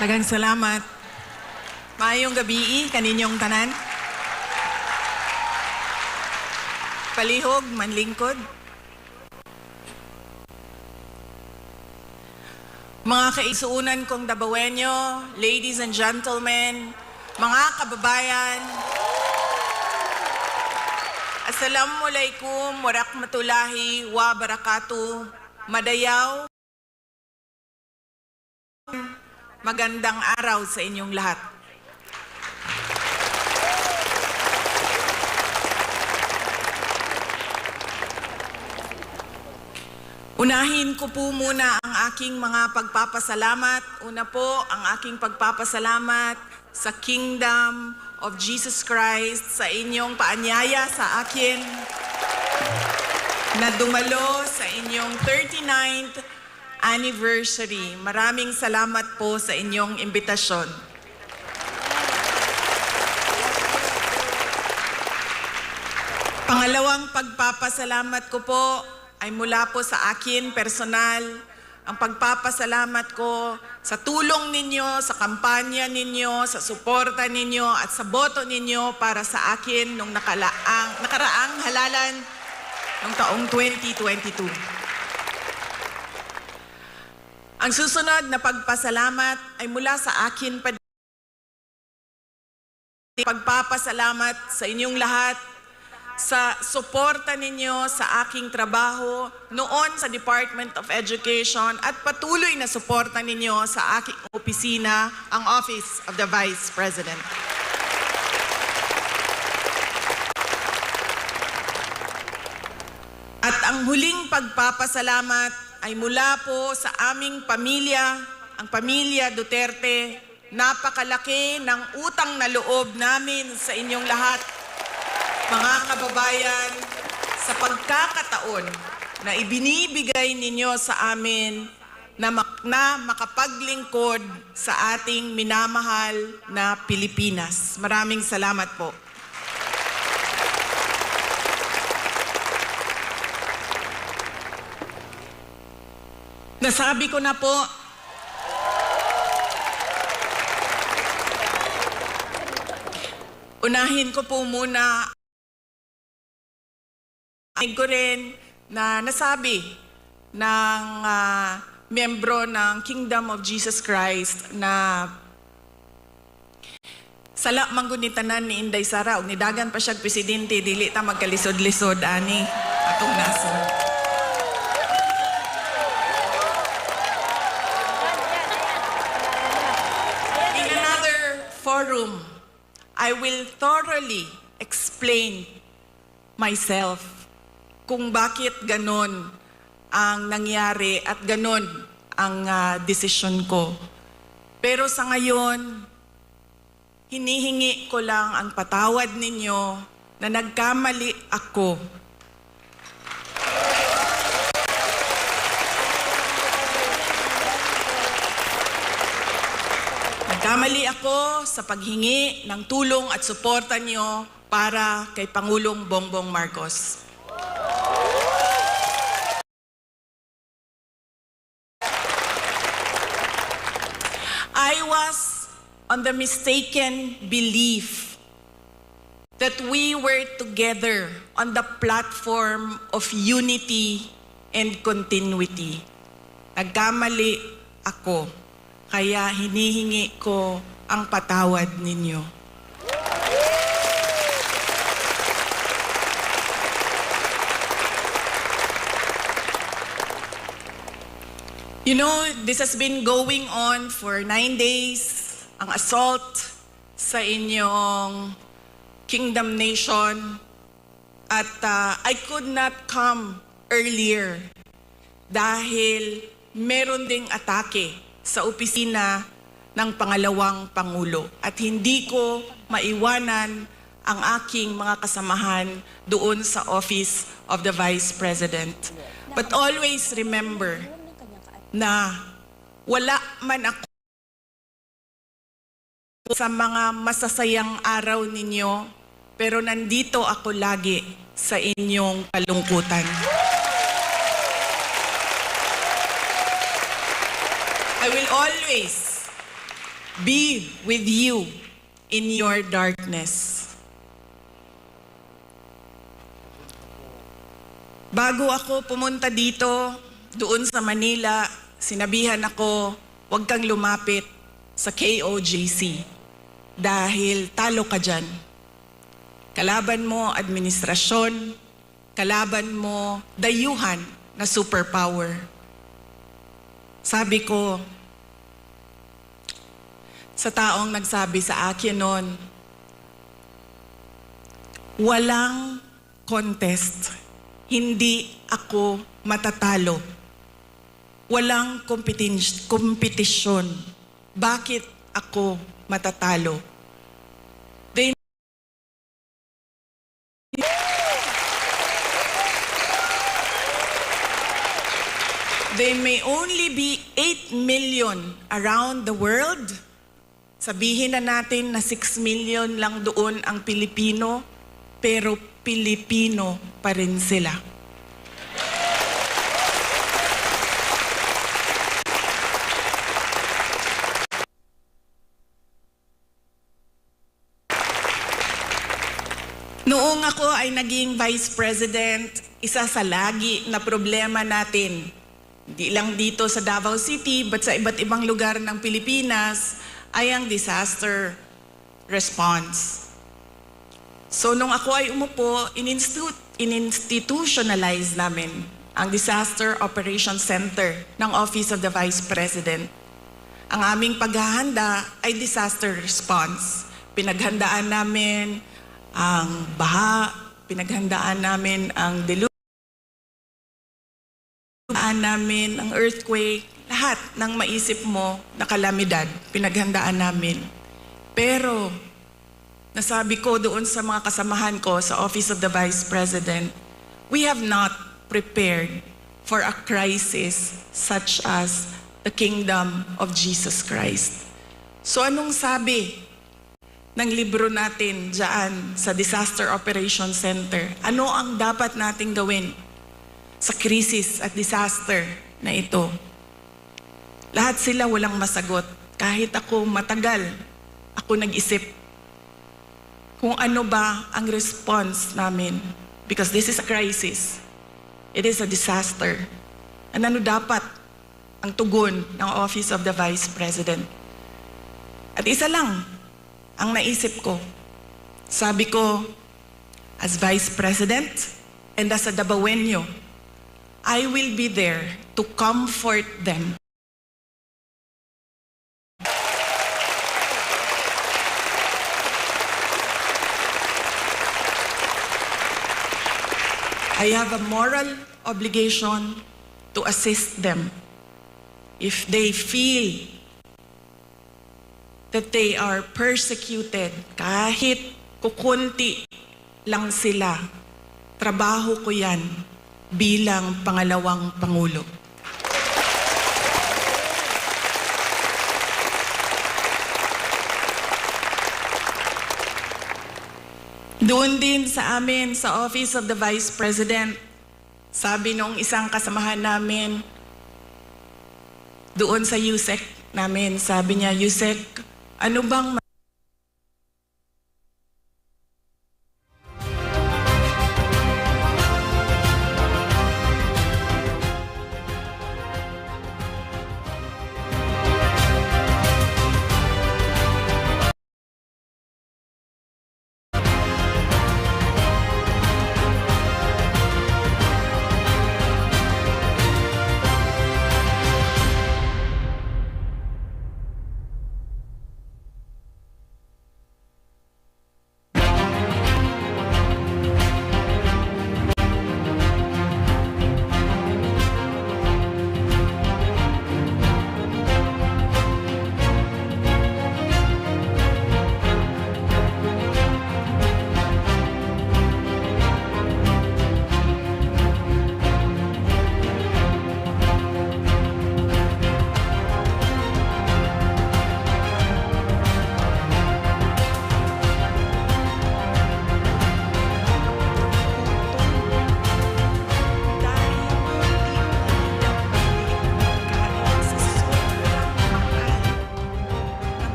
Daghang salamat. Maayong gabi kaninyong tanan. Palihog, manlingkod. Mga kaisuunan kong Dabawenyo, ladies and gentlemen, mga kababayan, Assalamualaikum warahmatullahi wabarakatuh. Madayaw, magandang araw sa inyong lahat. Unahin ko po muna ang aking mga pagpapasalamat. Una po, ang aking pagpapasalamat sa Kingdom of Jesus Christ, sa inyong paanyaya sa akin na dumalo sa inyong 39th anniversary. Maraming salamat po sa inyong imbitasyon. Pangalawang pagpapasalamat ko po ay mula po sa akin personal. Ang pagpapasalamat ko sa tulong ninyo, sa kampanya ninyo, sa suporta ninyo at sa boto ninyo para sa akin nung nakaraang halalan ng taong 2022. Ang susunod na pagpasalamat ay mula sa akin pa. Pagpapasalamat sa inyong lahat sa suporta ninyo sa aking trabaho noon sa Department of Education at patuloy na suporta ninyo sa aking opisina, ang Office of the Vice President. At ang huling pagpapasalamat ay mula po sa aming pamilya, ang pamilya Duterte. Napakalaki ng utang na loob namin sa inyong lahat, mga kababayan, sa pagkakataon na ibinibigay ninyo sa amin na makapaglingkod sa ating minamahal na Pilipinas. Maraming salamat po. Nasabi ko na po, unahin ko po muna ko rin na nasabi ng miyembro ng Kingdom of Jesus Christ na sala manggunitanan ni Inday Sara ug nidagan pa siya presidente dili ta magkalisod-lisod ani atong nasod. In another forum, I will thoroughly explain myself kung bakit ganon ang nangyari at ganon ang desisyon ko. Pero sa ngayon, hinihingi ko lang ang patawad ninyo na nagkamali ako. Nagkamali ako sa paghingi ng tulong at suporta niyo para kay Pangulong Bongbong Marcos. I was on the mistaken belief that we were together on the platform of unity and continuity. Nagkamali ako, kaya hinihingi ko ang patawad ninyo. You know, this has been going on for 9 days, ang assault sa inyong Kingdom Nation. At I could not come earlier dahil meron ding atake sa opisina ng pangalawang Pangulo. At hindi ko maiwanan ang aking mga kasamahan doon sa Office of the Vice President. But always remember na wala man ako sa mga masasayang araw ninyo, pero nandito ako lagi sa inyong kalungkutan. I will always be with you in your darkness. Bago ako pumunta dito, doon sa Manila, sinabihan ako, huwag kang lumapit sa KOJC dahil talo ka dyan. Kalaban mo administrasyon, kalaban mo dayuhan na superpower. Sabi ko, sa taong nagsabi sa akin noon, walang contest. Hindi ako matatalo. Walang kompetisyon. Bakit ako matatalo? They may only be 8 million around the world. Sabihin na natin na 6 million lang doon ang Pilipino, pero Pilipino pa rin sila. Noong ako ay naging Vice President, isa sa lagi na problema natin, hindi lang dito sa Davao City, but sa iba't ibang lugar ng Pilipinas, ay ang disaster response. So nung ako ay umupo, in-institutionalize namin ang Disaster Operations Center ng Office of the Vice President. Ang aming paghahanda ay disaster response. Pinaghandaan namin ang baha, pinaghandaan namin ang deluge, namin ang earthquake, lahat ng maisip mo na kalamidad, pinaghandaan namin. Pero nasabi ko doon sa mga kasamahan ko sa Office of the Vice President, we have not prepared for a crisis such as the kingdom of Jesus Christ. So anong sabi ng libro natin dyan sa Disaster Operations Center? Ano ang dapat nating gawin sa krisis at disaster na ito? Lahat sila walang masagot. Kahit ako matagal, ako nag-isip kung ano ba ang response namin. Because this is a crisis. It is a disaster. And ano dapat ang tugon ng Office of the Vice President? At isa lang ang naisip ko. Sabi ko, as Vice President and as a Dabawenyo, I will be there to comfort them. I have a moral obligation to assist them if they feel that they are persecuted. Kahit kukunti lang sila, trabaho ko yan bilang pangalawang Pangulo. Doon din sa amin, sa Office of the Vice President, sabi nung isang kasamahan namin, doon sa USEC namin, sabi niya, USEC, ano bang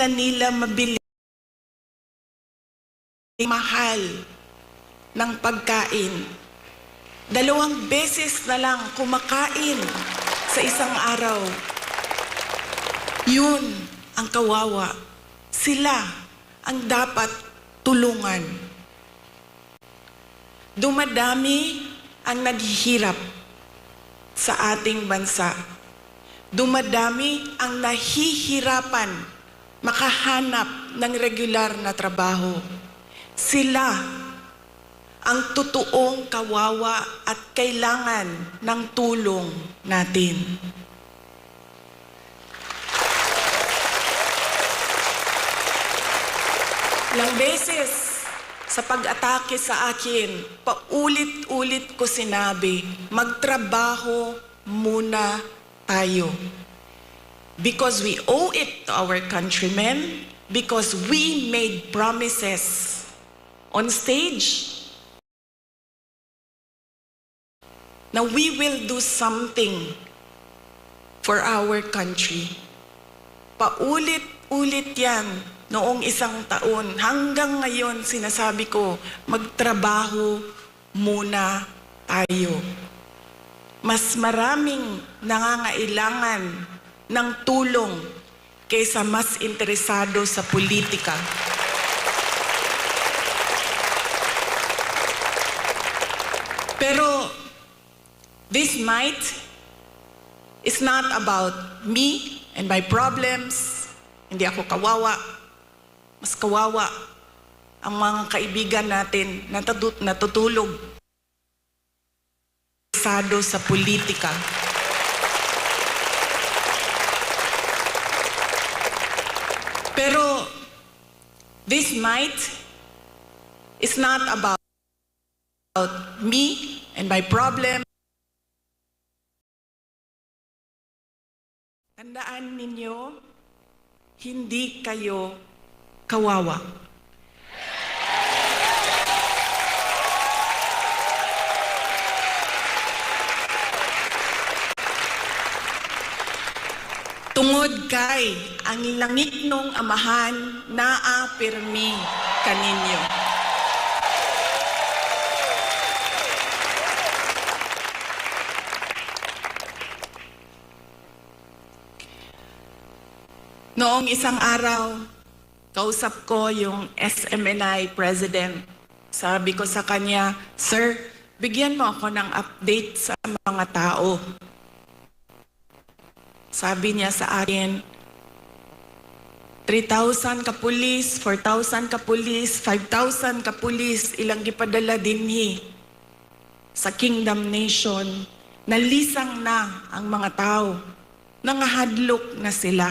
na nila mabili mahal ng pagkain. 2 beses na lang kumakain sa isang araw. Yun ang kawawa. Sila ang dapat tulungan. Dumadami ang naghihirap sa ating bansa. Dumadami ang nahihirapan makahanap ng regular na trabaho. Sila ang totoong kawawa at kailangan ng tulong natin. Ilang beses sa pag-atake sa akin, paulit-ulit ko sinabi, magtrabaho muna tayo. Because we owe it to our countrymen, because we made promises on stage na we will do something for our country. Paulit-ulit yan noong 1 taon. Hanggang ngayon sinasabi ko, magtrabaho muna tayo. Mas maraming nangangailangan ng tulong kaysa mas interesado sa politika. Pero this might is not about me and my problems. Hindi ako kawawa. Mas kawawa ang mga kaibigan natin na natutulog sa politika. Pero this might is not about me and my problem. Tandaan ninyo, hindi kayo kawawa. Tungod kay ang langit nung amahan naa pirmi kaninyo. Noong isang araw, kausap ko yung SMNI President. Sabi ko sa kanya, Sir, bigyan mo ako ng update sa mga tao. Sabi niya sa akin, 3,000 kapulis, 4,000 kapulis, 5,000 kapulis, ilang gipadala dinhi sa Kingdom Nation. Nalisang na ang mga tao. Nangahadlok na sila.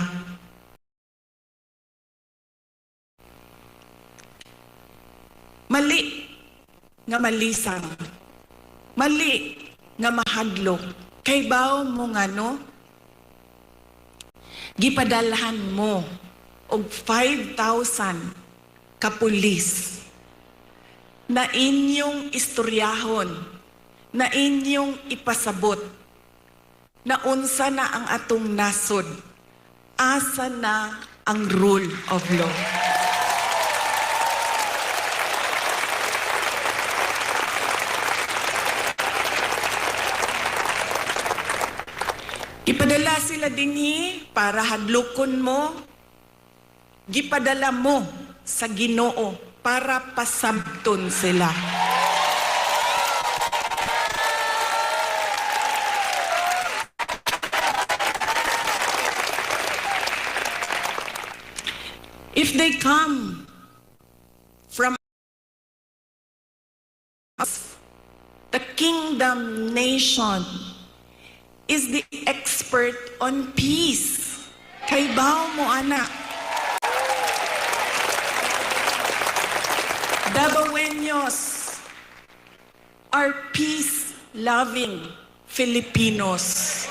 Mali nga malisang. Mali nga mahadlok. Kay bao mo nga no? Gipadalhan mo og 5,000 kapulis na inyong istoryahon, na inyong ipasabot, na unsa na ang atong nasod, asa na ang rule of law. Ipadala sila dinhi para hadlokon mo. Gipadala mo sa Ginoo para pasabton sila. If they come from us, the Kingdom Nation is the expert on peace. Kay bao mo anak. Dabaweños are peace-loving Filipinos.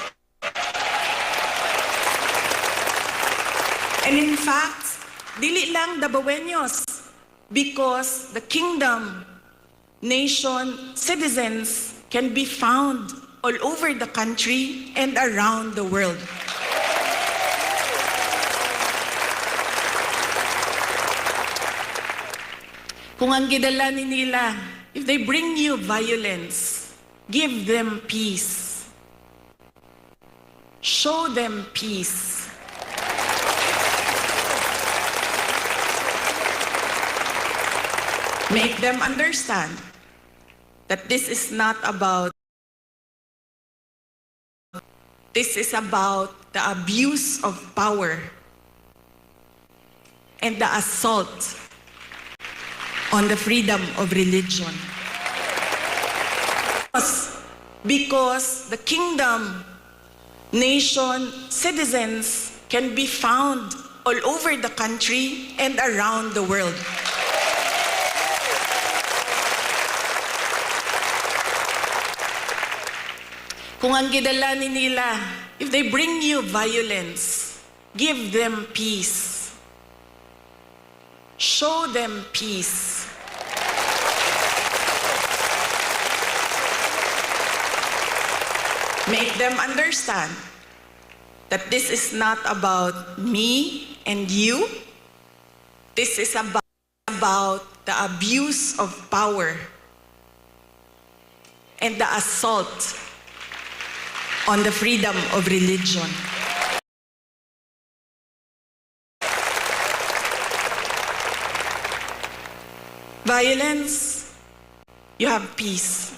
And in fact, dili lang Dabaweños, because the Kingdom Nation citizens can be found all over the country and around the world. Kung ang gidala ni nila, if they bring you violence, give them peace. Show them peace. Make them understand that this is not about, this is about the abuse of power and the assault on the freedom of religion. Because the kingdom, nation, citizens can be found all over the country and around the world. Kung ang gidala ni nila, if they bring you violence, give them peace. Show them peace. Make them understand that this is not about me and you. This is about the abuse of power and the assault on the freedom of religion. Violence, you have peace.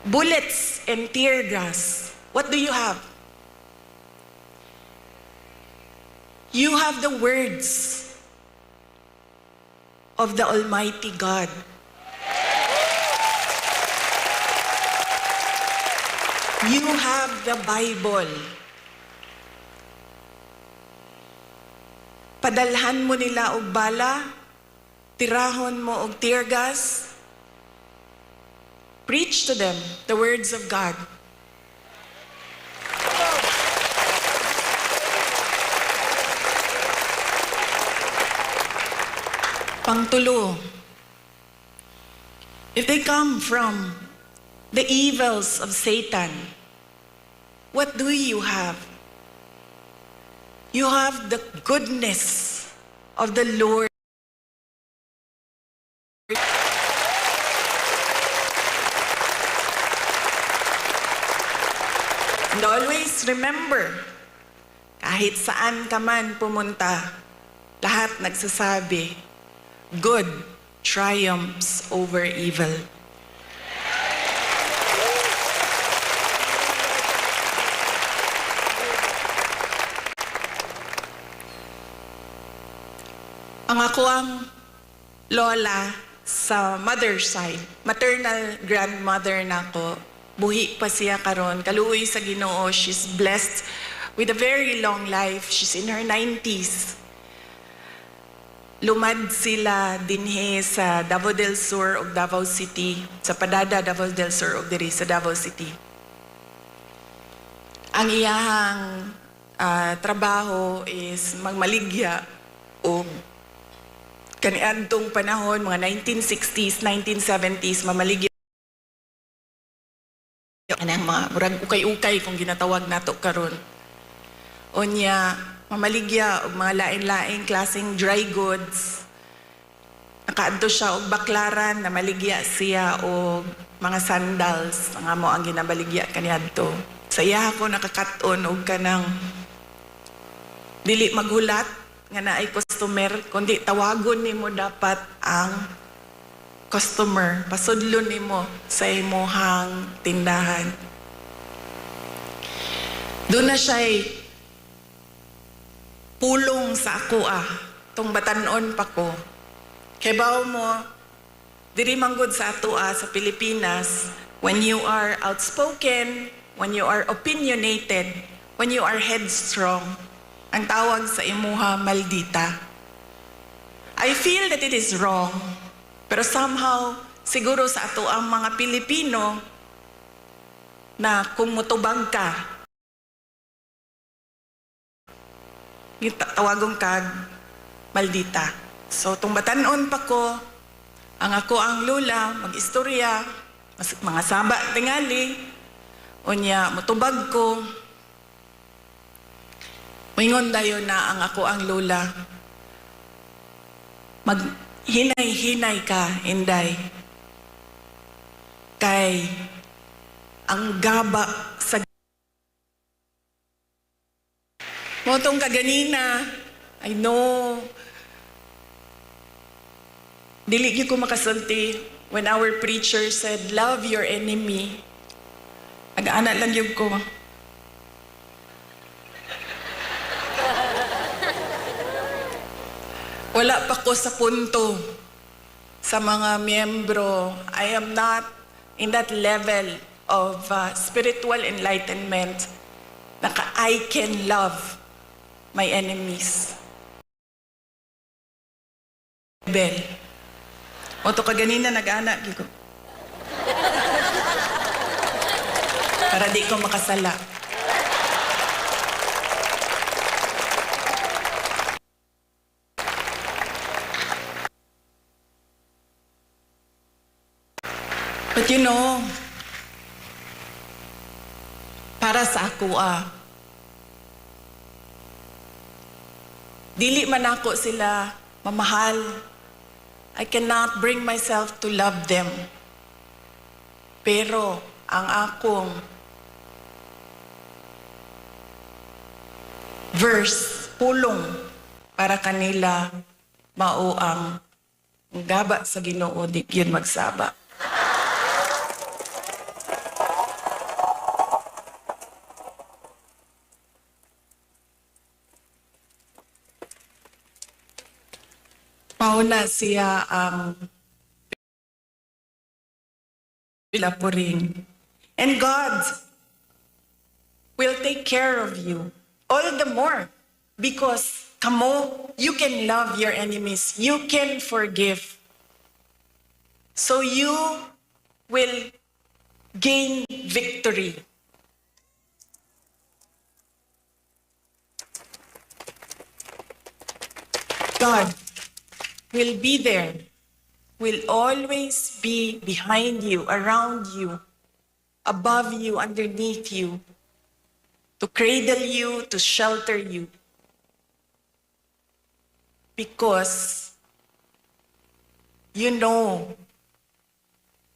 Bullets and tear gas, what do you have? You have the words of the Almighty God. You have the Bible. Padalhan mo nila og bala, tirahon mo og tear gas. Preach to them the words of God. Pangtulo, if they come from the evils of Satan, what do you have? You have the goodness of the Lord. And always remember, kahit saan ka man pumunta, lahat nagsasabi, good triumphs over evil. Ang ako ang lola sa mother's side, maternal grandmother nako, buhi pa siya karon, kaluoy sa Ginoo. She's blessed with a very long life. She's in her 90s. Lumad sila dinhe sa Davao del Sur ug Davao City, sa Padada, Davao del Sur ug diri sa Davao City. Ang iyahang trabaho is magmaligya o kaniadtong panahon, mga 1960s, 1970s, mamaligya kanang mga murag ukay-ukay kung ginatawag nato karon. Onya, mamaligya og mga lain-laing klaseng dry goods. Nakaadto siya og baklaran, na maligya siya og mga sandals, nga mo ang ginabaligya kaniadto. Sa iya ako nakakaton og kanang dili maghulat nga naay customer, kundi tawagon nimo dapat ang customer, pasudlon nimo sa imong tindahan. Doon na siya'y pulong sa ako tong batanon pa ko. Kebaw mo, diri manggod sa ato sa Pilipinas, when you are outspoken, when you are opinionated, when you are headstrong, ang tawag sa imuha maldita. I feel that it is wrong, pero somehow, siguro sa ato ang mga Pilipino, na kung mutubag ka, tawagong kag maldita. So, tung batanon pa ko, ang ako ang lula, mag-istorya, mga saba tingali, unya, mutubag ko, Wingon dayon na ang ako ang lula. Hinay-hinay ka, Inday. Kay ang gaba sa motong kaganina, I know, dili gyud ko makasulti when our preacher said, love your enemy. Aga-ana lang yun ko. Wala pa ko sa punto sa mga miyembro. I am not in that level of spiritual enlightenment na I can love my enemies. Bel. O to kaganina nag-ana ko. Para di ko makasala. But you know, para sa ako dili man ako sila mamahal. I cannot bring myself to love them. Pero ang akong verse, pulong para kanila mao ang gaba sa Ginoo, di yun magsaba. Mauna siya ang pilapuring. And God will take care of you all the more because kamo, you can love your enemies. You can forgive. So you will gain victory. God will be there, will always be behind you, around you, above you, underneath you, to cradle you, to shelter you. Because you know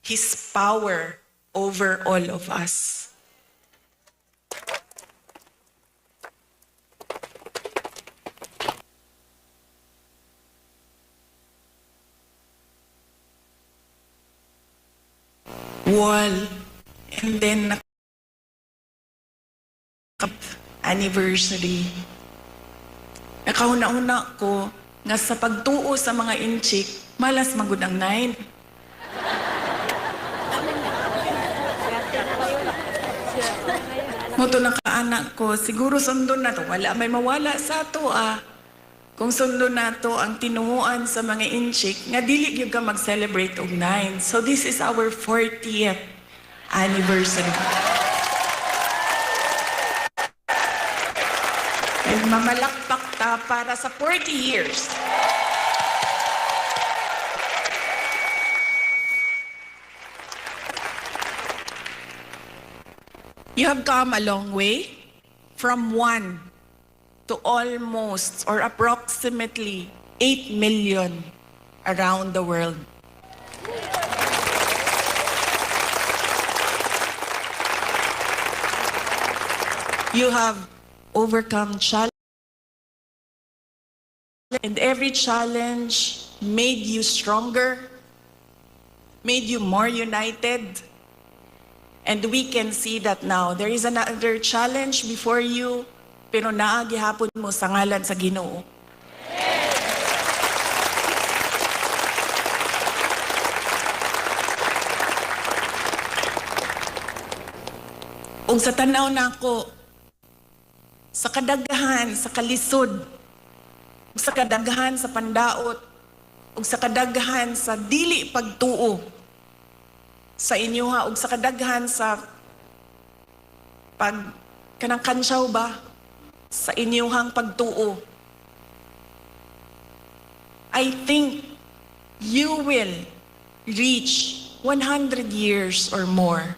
His power over all of us. Wall, and then anniversary. Nakauna-una ko nga sa pagtuo sa mga inchik, malas magud ang 9. Moto na kaanak ko, siguro sundon na to. Wala may mawala sa to Kung sundon na to ang tinuuan sa mga inchik, nga dili gyud ka mag-celebrate og 9. So this is our 40th anniversary. And mamalakpak ta para sa 40 years. You have come a long way from 1 to almost or approximately 8 million around the world. You have overcome challenges, and every challenge made you stronger, made you more united. And we can see that now. There is another challenge before you, pero naagihapon mo sa ngalan sa Ginoo. Ug sa tanaw nako, sa kadaghan, sa kalisod, ug sa kadaghan sa pandaot, ug sa kadaghan sa dili pagtuo sa inyo ug sa kadaghan sa kanang kansyaw ba sa inyong pagtuo. I think you will reach 100 years or more.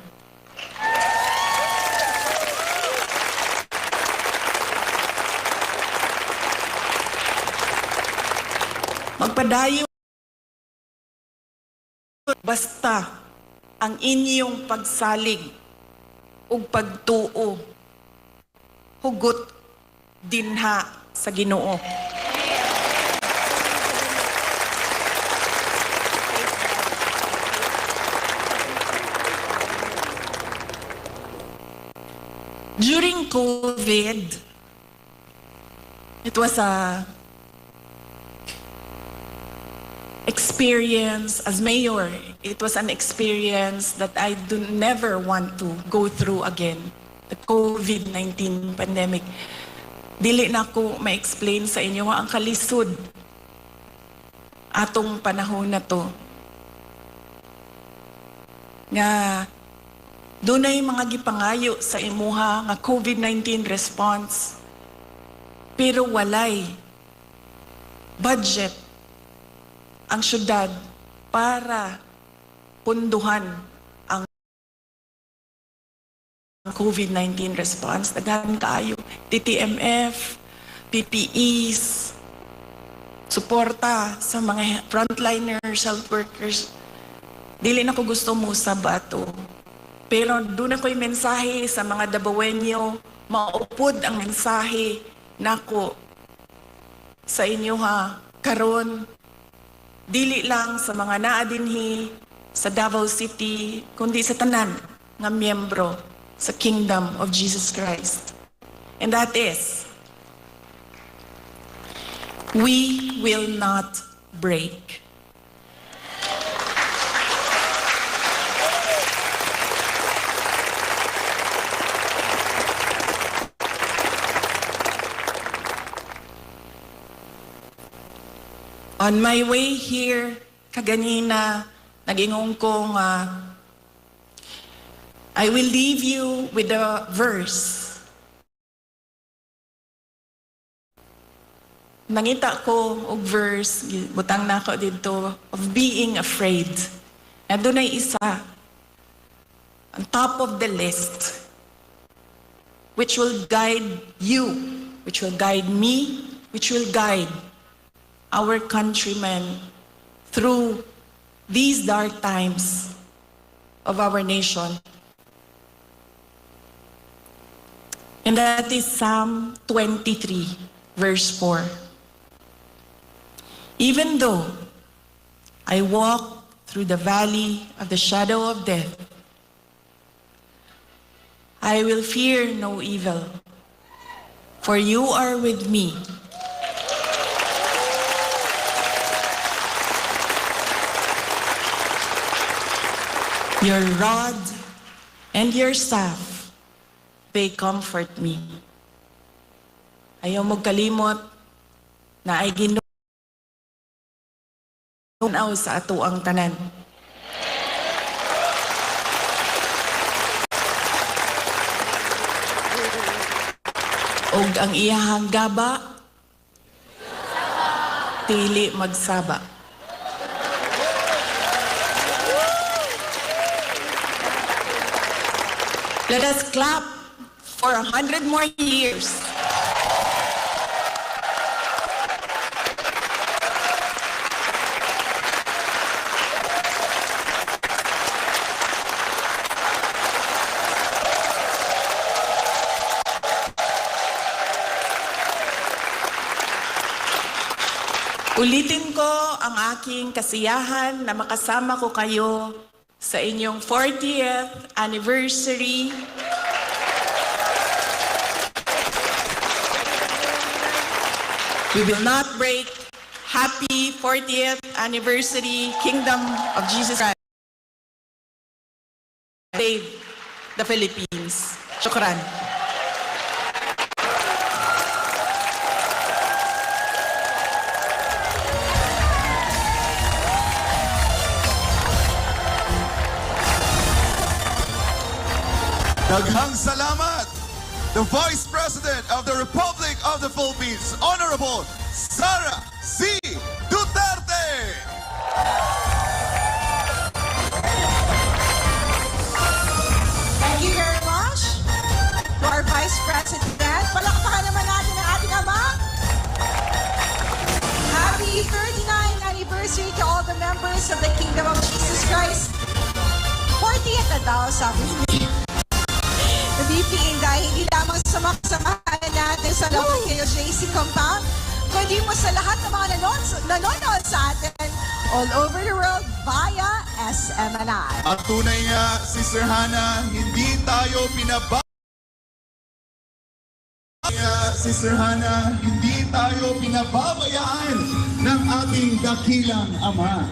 Magpadayon basta ang inyong pagsalig ug pagtuo hugot dinha sa Ginoo. During COVID, it was a experience as mayor. It was an experience that I do never want to go through again. The COVID-19 pandemic. Dili na ko ma-explain sa inyo ang kalisod atong panahon na to. Nga dunay mga gipangayo sa imuha nga COVID-19 response, pero walay budget ang syudad para punduhan ang COVID-19 response. Daghan kaayo TTMF, PPEs, suporta sa mga frontliners, health workers. Dili na ko gusto mo sa bato. Pero doon ako'y mensahe sa mga Dabawenyo, maupod ang mensahe nako sa inyo ha, karon dili lang sa mga naa dinhi sa Davao City, kundi sa tanan nga miyembro sa Kingdom of Jesus Christ. And that is, we will not break. On my way here, kaganina, nag-ingong ko nga, I will leave you with a verse. Nangita ko og verse, butang na ko dito, of being afraid. Na doon ay isa, on top of the list, which will guide you, which will guide me, which will guide our countrymen through these dark times of our nation. And that is Psalm 23, verse 4. Even though I walk through the valley of the shadow of death, I will fear no evil, for you are with me. Your rod and your staff, they comfort me. Ayaw mo kalimot na ay ginunaw sa ato ang tanan. Og ang iyahang gaba, dili magsaba. Let us clap for 100 more years. Ulitin ko ang aking kasiyahan na makasama ko kayo sa inyong 40th anniversary We will not break. Happy 40th anniversary, Kingdom of Jesus Christ. Save the Philippines. Shukran. Daghang salamat, the Vice President of the Republic of the Philippines, Honorable Sara C. Duterte. Thank you very much to our Vice President. Palakpakan naman natin ang ating ama. Happy 39th anniversary to all the members of the Kingdom of Jesus Christ. 40th na daw, sabi niya. Nabibigin dahil hindi lamang sa mga kasamahan natin sa loob ng KOJC compound, kundi mo sa lahat ng mga nanonood sa atin all over the world via SMNI. At tunay nga, Sister Hannah, hindi tayo pinaba... Sister Hannah, hindi tayo pinababayaan ng ating dakilang Ama.